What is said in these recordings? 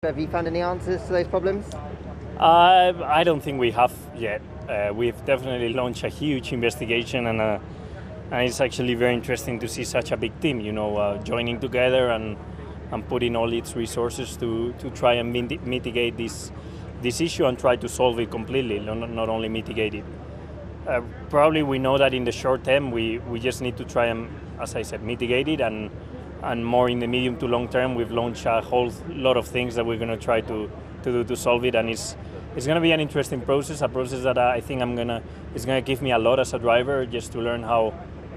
Have you found any answers to those problems? I don't think we have yet. We've definitely launched a huge investigation, and it's actually very interesting to see such a big team, joining together and putting all its resources to try and mitigate this issue and try to solve it completely, not only mitigate it. Probably we know that in the short term we just need to try and, as I said, mitigate it, and more in the medium to long term we've launched a whole lot of things that we're going to try to do to solve it, and it's going to be an interesting process, a process that I think it's going to give me a lot as a driver, just to learn how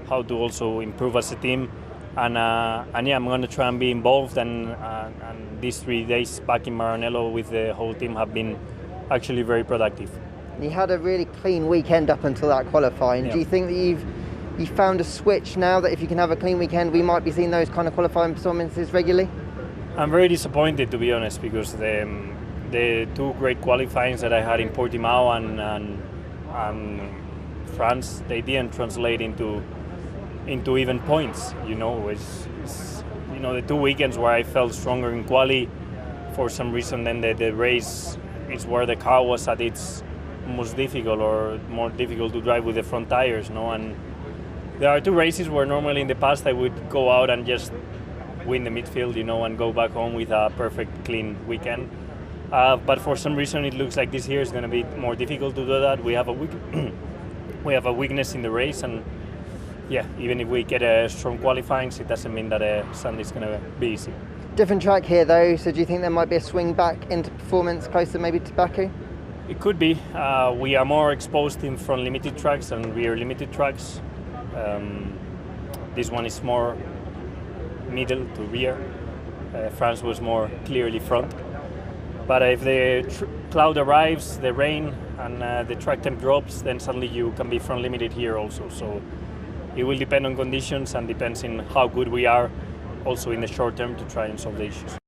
to also improve as a team, and yeah, I'm going to try and be involved, and these 3 days back in Maranello with the whole team have been actually very productive. You had a really clean weekend up until that qualifying. Yeah. Do you think that you've found a switch now, that if you can have a clean weekend, we might be seeing those kind of qualifying performances regularly? I'm very disappointed, to be honest, because the 2 great qualifyings that I had in Portimao and France, they didn't translate into even points. It's the 2 weekends where I felt stronger in quali, for some reason, then the race is where the car was at its most difficult, or more difficult to drive with the front tires, and there are 2 races where normally in the past I would go out and just win the midfield, and go back home with a perfect clean weekend. But for some reason it looks like this year is going to be more difficult to do that. We have a weakness in the race, and yeah, even if we get a strong qualifying, it doesn't mean that Sunday's going to be easy. Different track here though, so do you think there might be a swing back into performance closer maybe to Baku? It could be. We are more exposed in front limited tracks and rear limited tracks. This one is more middle to rear. France was more clearly front. But if the cloud arrives, the rain, and the track temp drops, then suddenly you can be front limited here also. So it will depend on conditions, and depends on how good we are also in the short term to try and solve the issues.